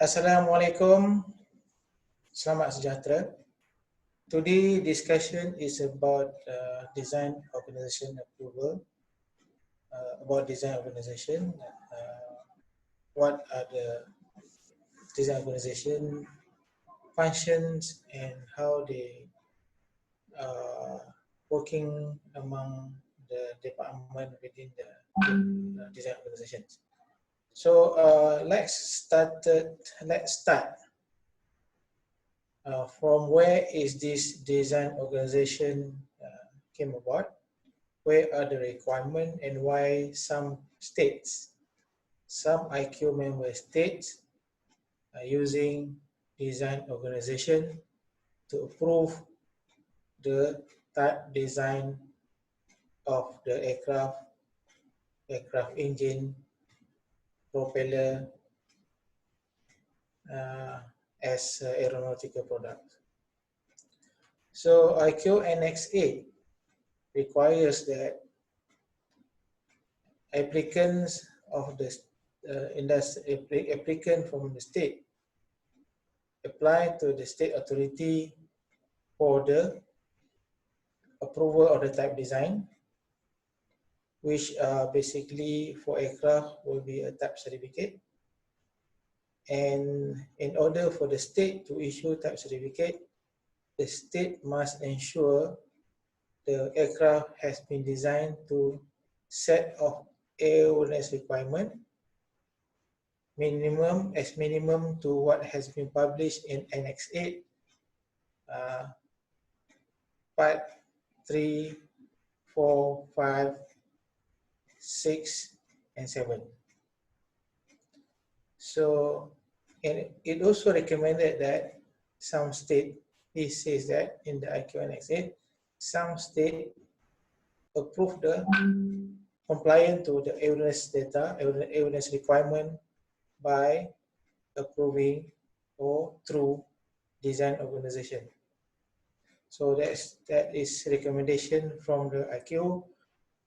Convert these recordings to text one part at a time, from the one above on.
Assalamualaikum, selamat sejahtera. Today discussion is about design organization approval, about design organization. What are the design organization functions and how they are working among the department within the design organizations. So let's start from where is this design organization came about, where are the requirements, and why some states, some IQ member states are using design organization to approve the type design of the aircraft engine, propeller, as aeronautical products. So IQ Annex 8 requires that applicants of the applicant from the state apply to the state authority for the approval of the type design, which basically for aircraft will be a type certificate. And in order for the state to issue type certificate, the state must ensure the aircraft has been designed to set of airworthiness requirement minimum to what has been published in Annex 8, Part 3, 4, 5, 6, and 7. So, and it also recommended that some state, it says that in the IQ Annex 8, some state approve the compliant to the airworthiness data, airworthiness requirement by approving or through design organization. So that is recommendation from the IQ,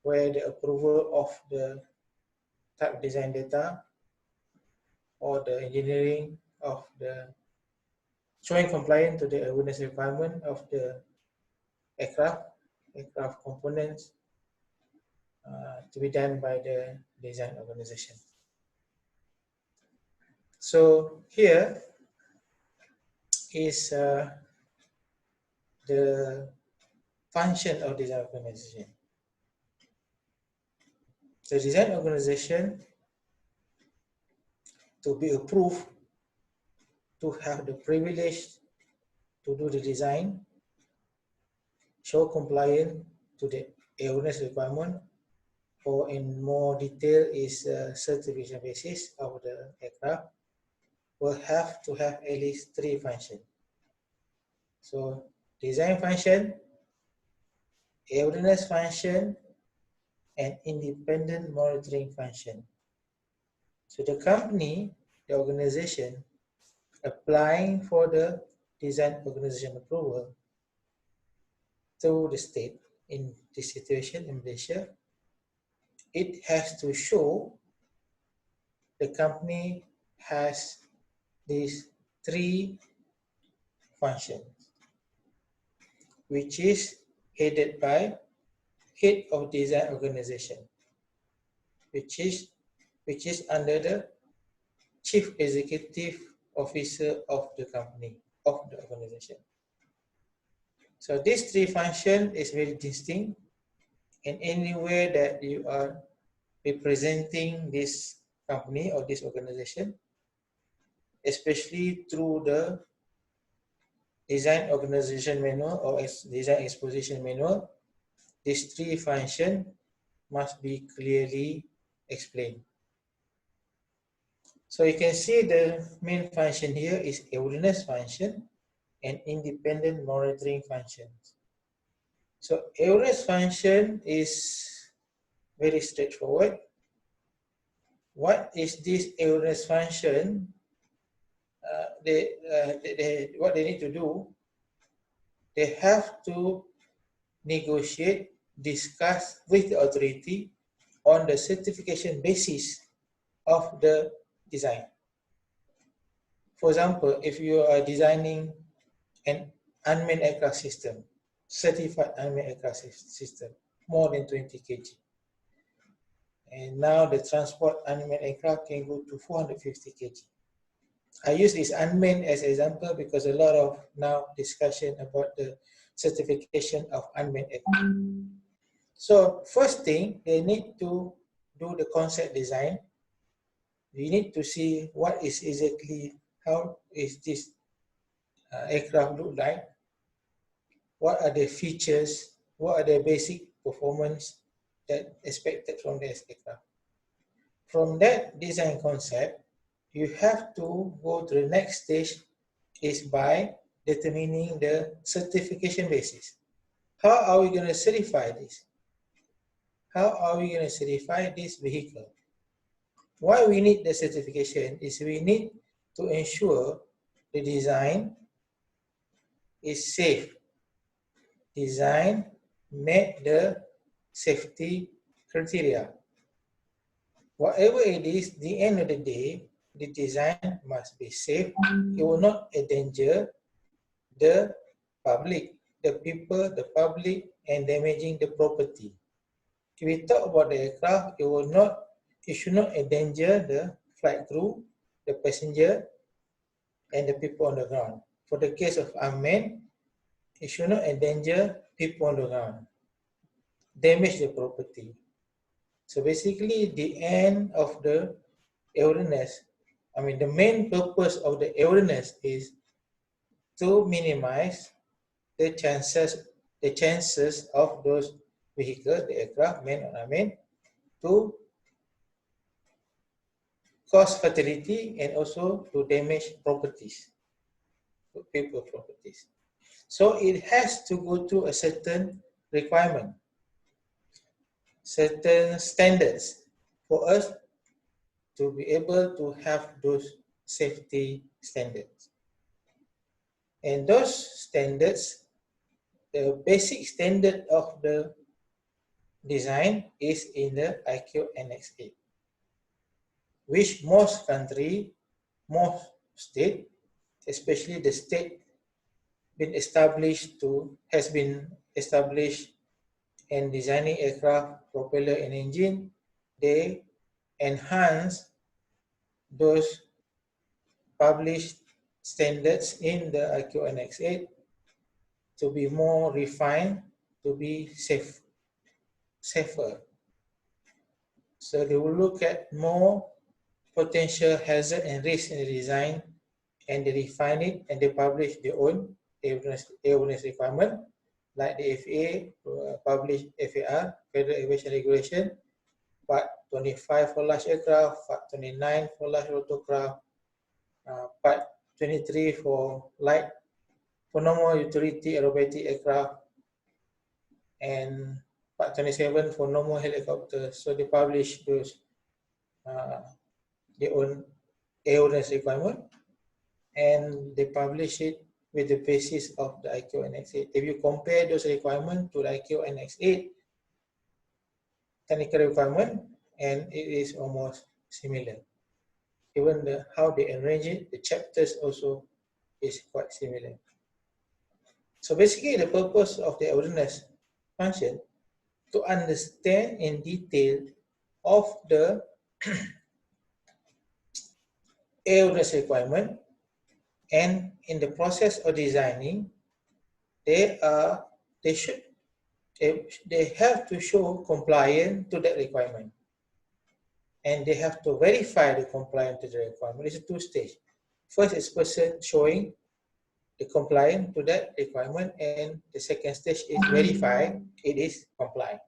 where the approval of the type design data or the engineering of the showing compliant to the airworthiness requirement of the aircraft components to be done by the design organization. So here is the function of design organization. The design organization to be approved to have the privilege to do the design, show compliant to the airworthiness requirement, or in more detail is certification basis of the aircraft, will have to have at least 3 functions. So design function, airworthiness function, and independent monitoring function. So the company, the organization, applying for the design organization approval through the state in this situation in Malaysia, it has to show the company has these 3 functions, which is headed by head of design organization, which is under the chief executive officer of the company, of the organization. So these 3 functions is very distinct, and anywhere that you are representing this company or this organization, especially through the design organization manual or design exposition manual, these 3 functions must be clearly explained. So you can see the main function here is airworthiness function and independent monitoring functions. So airworthiness function is very straightforward. What is this airworthiness function? What they need to do, they have to negotiate, discuss with the authority on the certification basis of the design. For example, if you are designing an unmanned aircraft system, certified unmanned aircraft system, more than 20 kg. And now the transport unmanned aircraft can go to 450 kg. I use this unmanned as an example because a lot of now discussion about the certification of unmanned aircraft. So first thing, they need to do the concept design. We need to see what is exactly, how is this aircraft look like, what are the features, what are the basic performance that expected from the aircraft. From that design concept, you have to go to the next stage is by determining the certification basis. How are we going to certify this? How are we going to certify this vehicle? Why we need the certification is we need to ensure the design is safe. Design met the safety criteria. Whatever it is, the end of the day, the design must be safe. It will not endanger the public, the people, the public, and damaging the property. If we talk about the aircraft, it should not endanger the flight crew, the passenger, and the people on the ground. For the case of unmanned, it should not endanger people on the ground, damage the property. So basically, the end of the airworthiness, the main purpose of the airworthiness is to minimize the chances of those vehicles, the aircraft, manned or unmanned, to cause fatality and also to damage properties, people properties. So it has to go to a certain requirement, certain standards for us to be able to have those safety standards. And those standards, the basic standard of the design is in the IQ Annex 8, which most country, most state, especially the state has been established in designing aircraft, propeller and engine, they enhance those published standards in the IQ Annex 8 to be more refined, to be safer. So they will look at more potential hazard and risk in the design, and they refine it and they publish their own airworthiness requirement, like the FAA published FAR, Federal Aviation Regulation, Part 25 for large aircraft, Part 29 for large rotorcraft, Part 23 for normal utility aerobatic aircraft, and Part 27 for normal helicopters. So they publish those their own airworthiness requirement, and they publish it with the basis of the IQ Annex 8. If you compare those requirements to the IQ Annex 8 technical requirement, and it is almost similar. Even how they arrange it, the chapters also is quite similar. So basically, the purpose of the airworthiness function to understand in detail of the airworthiness requirement, and in the process of designing, they have to show compliance to that requirement, and they have to verify the compliance to the requirement. It's a two-stage. First is person showing the compliance to that requirement, and the second stage is verify it is compliant.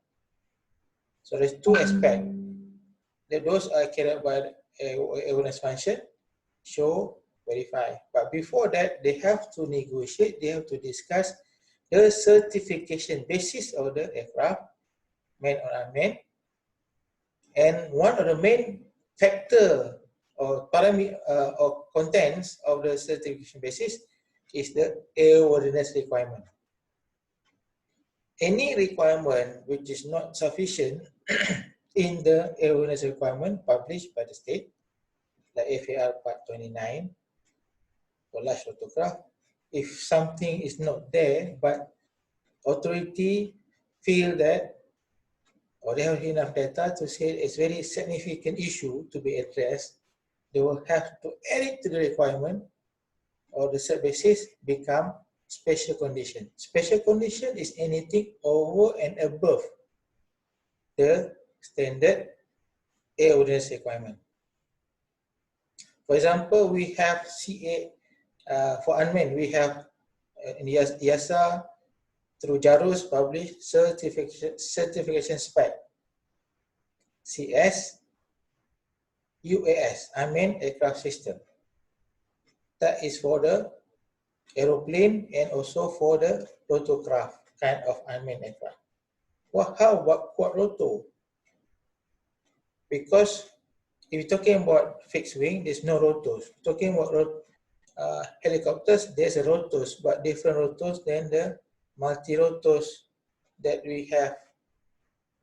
So there's two aspects. Those are carried by the airworthiness function: show, verify. But before that, they have to negotiate, they have to discuss the certification basis of the aircraft, manned or unmanned. And one of the main factor or parameter or contents of the certification basis is the airworthiness requirement. Any requirement which is not sufficient in the airworthiness requirement published by the state, like FAR Part 29, for large rotorcraft. If something is not there, but authority feel that, or they have enough data to say it's very significant issue to be addressed, they will have to add it to the requirement, or the set basis become special condition. Special condition is anything over and above the standard airworthiness requirement. For example, we have CA for unmanned. We have in IASA through JARUS published certification spec CS UAS, unmanned aircraft system. That is for the aeroplane and also for the rotorcraft kind of unmanned aircraft. Well, how about quad rotor? Because if you're talking about fixed wing, there's no rotors. Talking about helicopters, there's a rotors, but different rotors than the multi-rotors that we have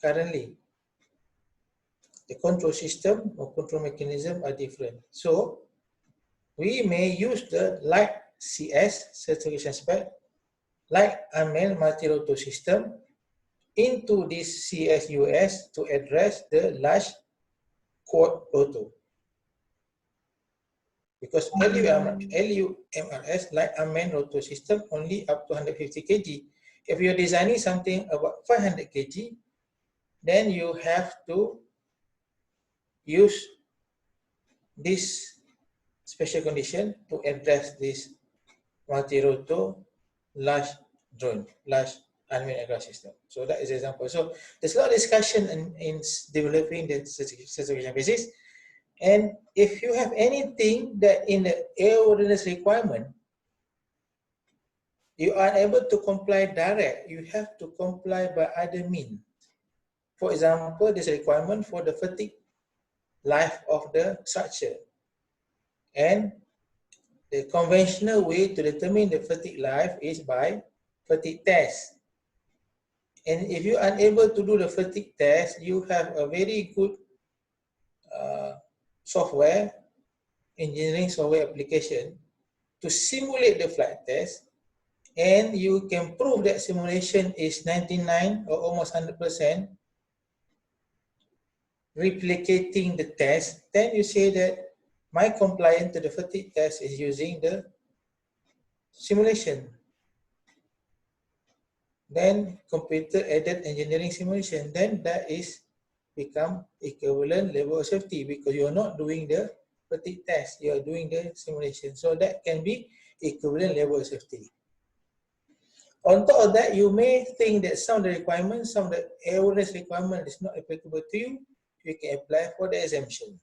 currently. The control system or control mechanism are different. So we may use the light CS certification spec, light unmanned multi-rotor system into this CSUS to address the large quad rotor. Because LUMRS, light unmanned rotor system, only up to 150 kg. If you're designing something about 500 kg, then you have to use this special condition to address this multi-rotor large drone, large unmanned aircraft system. So that is an example. So there's a lot of discussion in developing the certification basis. And if you have anything that in the airworthiness requirement, you are able to comply direct, you have to comply by other means. For example, there's a requirement for the fatigue life of the structure. And the conventional way to determine the fatigue life is by fatigue test. And if you are unable to do the fatigue test, you have a very good software, engineering software application to simulate the flight test, and you can prove that simulation is 99 or almost 100% replicating the test. Then you say that my compliance to the fatigue test is using the simulation. Then computer aided engineering simulation, then that is become equivalent level of safety, because you are not doing the fatigue test, you are doing the simulation. So that can be equivalent level of safety. On top of that, you may think that some of the requirements, some of the airworthiness requirement is not applicable to you, you can apply for the exemption.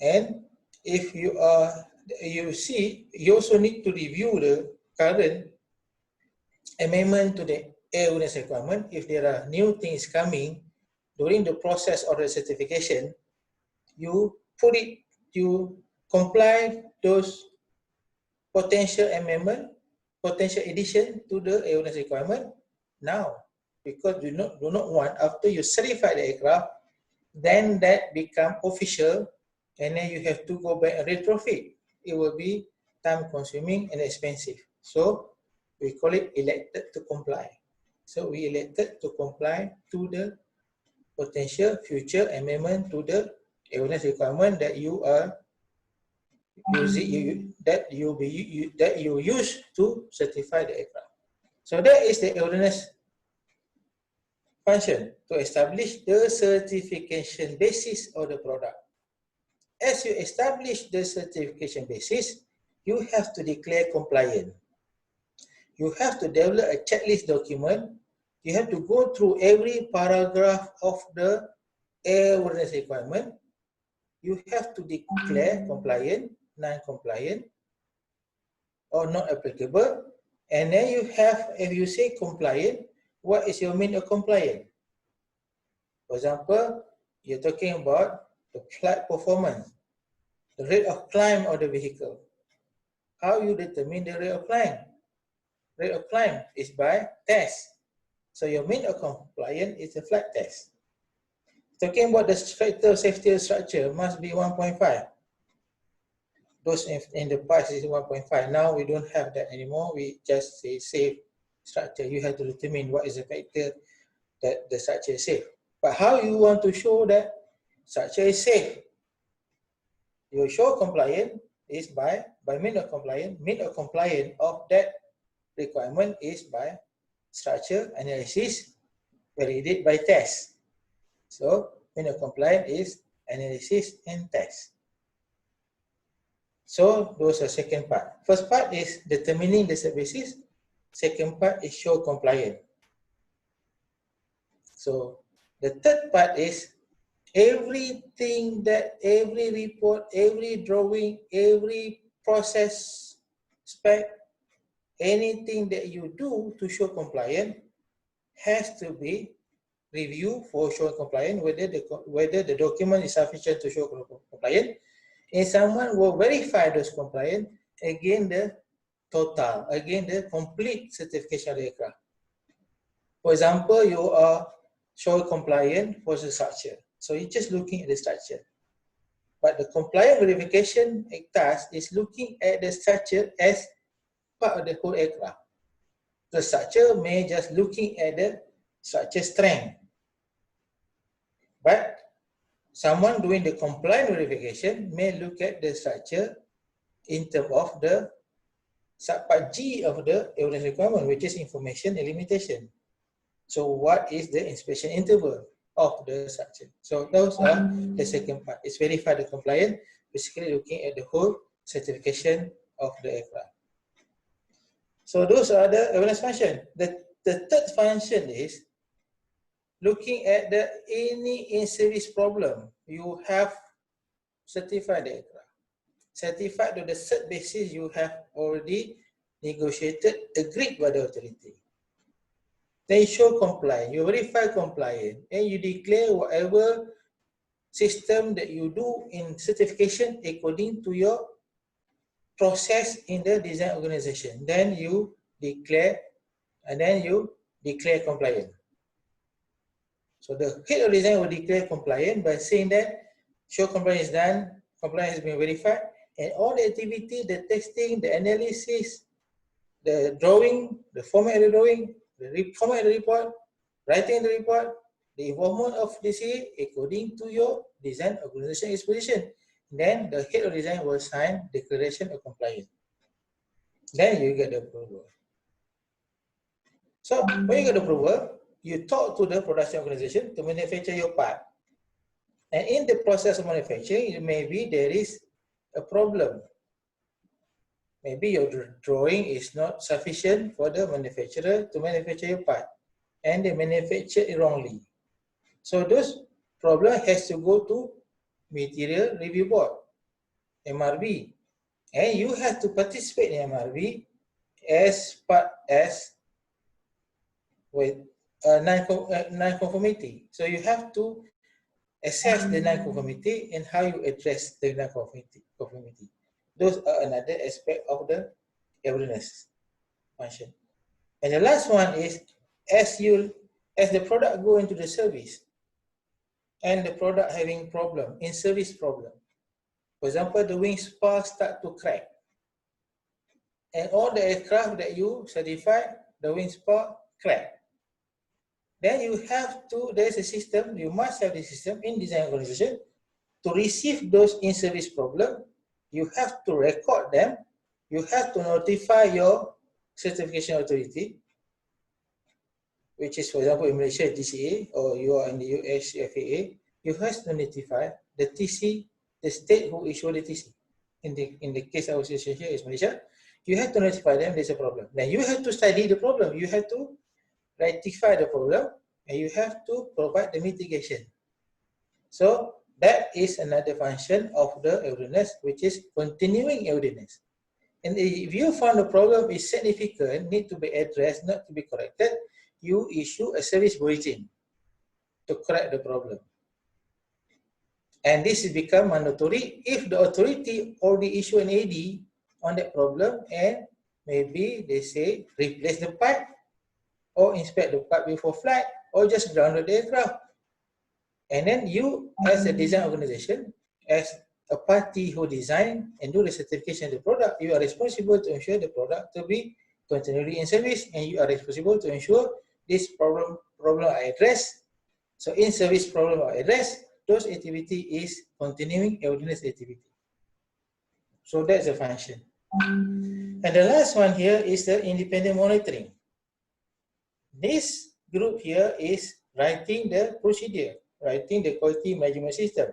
And if you are, you see, you also need to review the current amendment to the airworthiness requirement. If there are new things coming during the process of the certification, you put it, you comply those potential amendment, potential addition to the airworthiness requirement now, because you do not want, after you certify the aircraft, then that become official, and then you have to go back and retrofit. It will be time consuming and expensive. So we call it elected to comply. So we elected to comply to the potential future amendment to the airworthiness requirement that you are using, that you use to certify the aircraft. So that is the airworthiness function, to establish the certification basis of the product. As you establish the certification basis, you have to declare compliant. You have to develop a checklist document. You have to go through every paragraph of the airworthiness requirement. You have to declare compliant, non-compliant, or not applicable. And then you have, if you say compliant, what is your mean of compliant? For example, you're talking about the flight performance, the rate of climb of the vehicle. How you determine the rate of climb? Rate of climb is by test. So your mean of compliance is the flight test. Talking about the factor of safety of structure must be 1.5. those in the past is 1.5. Now we don't have that anymore. We just say safe structure. You have to determine what is the factor that the structure is safe. But how you want to show that structure is safe? You show compliant is by mean of compliant. Mean of compliant of that requirement is by structure analysis, validate by test. So mean of compliant is analysis and test. So those are second part. First part is determining the set basis. Second part is show compliant. So the third part is everything that every report, every drawing, every process spec, anything that you do to show compliant has to be reviewed for showing compliant, whether the document is sufficient to show compliant. And someone will verify those compliant again the total, again the complete certification of the aircraft. For example, you are showing compliant for the structure. So you're just looking at the structure. But the compliant verification task is looking at the structure as part of the whole aircraft. The structure may just looking at the structure strength. But someone doing the compliant verification may look at the structure in terms of the subpart G of the evidence requirement, which is information and limitation. So what is the inspection interval of the structure? So those are the second part. It's verify the compliant, basically looking at the whole certification of the aircraft. So those are the evidence function. The third function is looking at the any in-service problem. You have certified the aircraft. Certified to the cert basis you have already negotiated, agreed by the authority. Then you show compliant, you verify compliant, and you declare whatever system that you do in certification according to your process in the design organization. Then you declare, and then you declare compliant. So the head of design will declare compliant by saying that show compliance is done, compliance has been verified, and all the activity, the testing, the analysis, the drawing, the format of the drawing, the format of the report, writing the report, the involvement of DCA according to your design organization exposition. Then the head of design will sign declaration of compliance. Then you get the approval. So when you get the approval, you talk to the production organization to manufacture your part. And in the process of manufacturing, maybe there is a problem. Maybe your drawing is not sufficient for the manufacturer to manufacture your part, and they manufacture it wrongly. So those problem has to go to Material Review Board, MRB, and you have to participate in MRB as part as with non-conformity. So you have to assess the non-conformity and how you address the non-conformity. Those are another aspect of the airworthiness function. And the last one is as the product go into the service and the product having problem, in service problem. For example, the wing spar start to crack. And all the aircraft that you certify, the wing spar crack. Then you have to, there's a system, you must have the system in design organization to receive those in-service problem. You have to record them. You have to notify your certification authority, which is, for example, in Malaysia, TCA, or you are in the US, FAA. You have to notify the TC, the state who issued the TC. In the case our situation here is Malaysia. You have to notify them there's a problem. Then you have to study the problem. You have to rectify the problem, and you have to provide the mitigation. So that is another function of the airworthiness, which is continuing airworthiness. And if you found the problem is significant, need to be addressed, not to be corrected, you issue a service bulletin to correct the problem. And this has become mandatory if the authority already issue an AD on that problem, and maybe they say replace the part, or inspect the part before flight, or just ground the aircraft. And then you, as a design organization, as a party who design and do the certification of the product, you are responsible to ensure the product to be continually in service, and you are responsible to ensure this problem are addressed. So in service problem are addressed, those activity is continuing airworthiness activity. So that's the function. And the last one here is the independent monitoring. This group here is writing the procedure, writing the quality management system,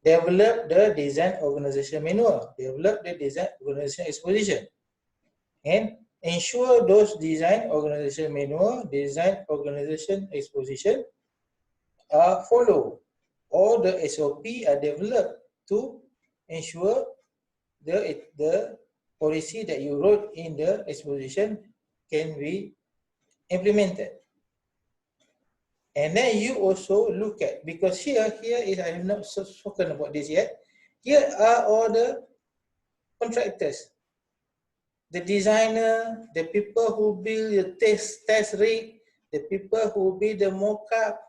develop the design organization manual, develop the design organization exposition, and ensure those design organization manual, design organization exposition are followed. All the SOP are developed to ensure the policy that you wrote in the exposition can be implemented. And then you also look at, because here is, I have not spoken about this yet, here are all the contractors, the designer, the people who build the test rig, the people who build the mock-up,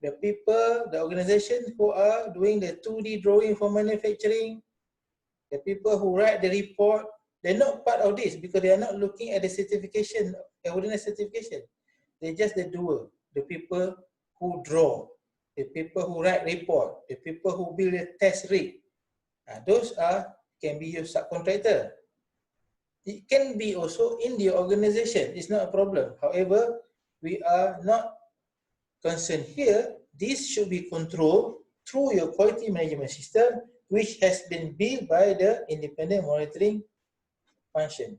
the people, the organization who are doing the 2D drawing for manufacturing, the people who write the report, they're not part of this because they are not looking at the certification, airworthiness certification. They're just the doer, the people who draw, the people who write report, the people who build a test rig. Those can be your subcontractor. It can be also in the organization, it's not a problem. However, we are not concerned here. This should be controlled through your quality management system, which has been built by the independent monitoring function.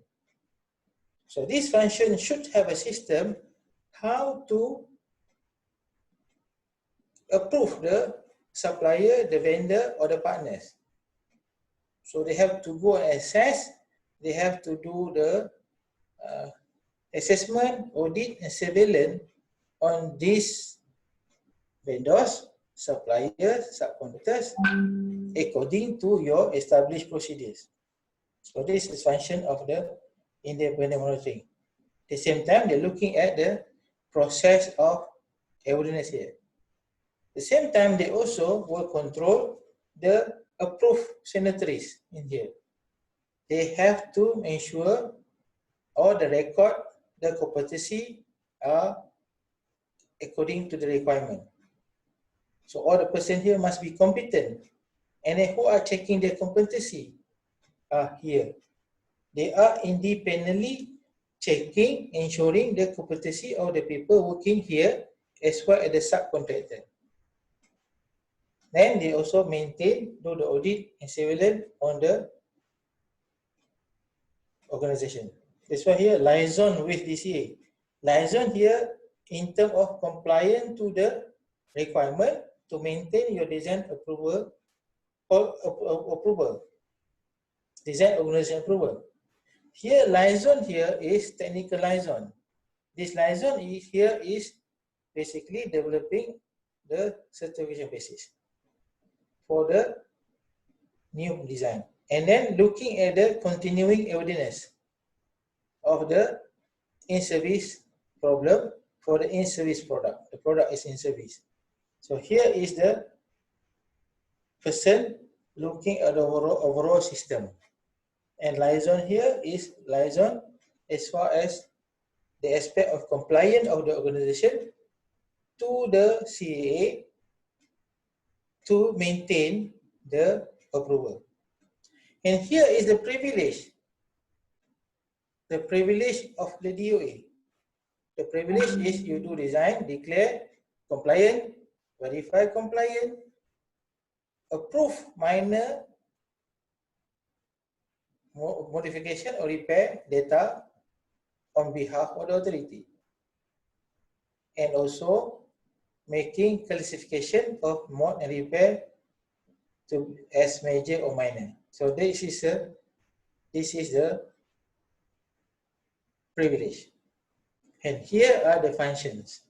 So this function should have a system how to approve the supplier, the vendor, or the partners. So they have to go and assess, they have to do the assessment, audit, and surveillance on these vendors, suppliers, subcontractors, according to your established procedures. So this is function of the independent monitoring. At the same time, they're looking at the process of airworthiness here. At the same time, they also will control the approved signatories in here. They have to ensure all the record, the competency are according to the requirement. So all the person here must be competent. And then who are checking their competency are here. They are independently checking, ensuring the competency of the people working here as well as the subcontractor. Then they also maintain, do the audit and surveillance on the organization. That's why here, liaison with DCA. Liaison here in terms of compliance to the requirement to maintain your design approval or approval. Design organization approval. Here, liaison here is technical liaison. This liaison here is basically developing the certification basis for the new design. And then looking at the continuing airworthiness of the in-service problem for the in-service product. The product is in service. So here is the person looking at the overall system. And liaison here is liaison as far as the aspect of compliance of the organization to the CAA to maintain the approval. And here is the privilege of the DOA. The privilege is you do design, declare compliant, verify compliant, approve minor modification or repair data on behalf of the authority, and also making classification of mod and repair to as major or minor. So this is the privilege. And here are the functions.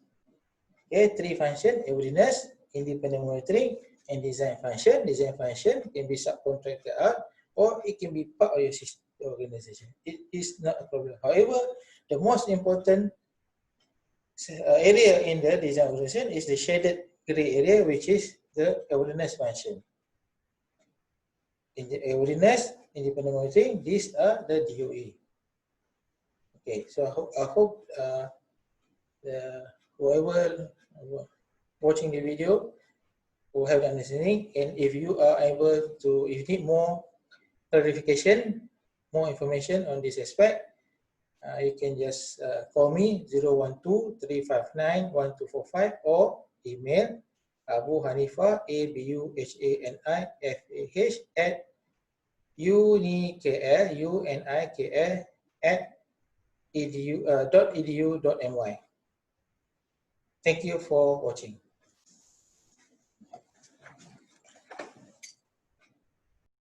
Okay, 3 functions: airworthiness, independent monitoring, and design function. Design function can be subcontracted out, or it can be part of your system, organization. It is not a problem. However, the most important area in the design organization is the shaded gray area, which is the airworthiness function. airworthiness, independent monitoring. These are the DOA. Okay, so I hope whoever watching the video will have understanding. And if you are able to, if you need more clarification, more information on this aspect, you can just call me 012-359-1245 or email Abu Hanifah, ABUHANIFAH at unikl@edu.my. Thank you for watching.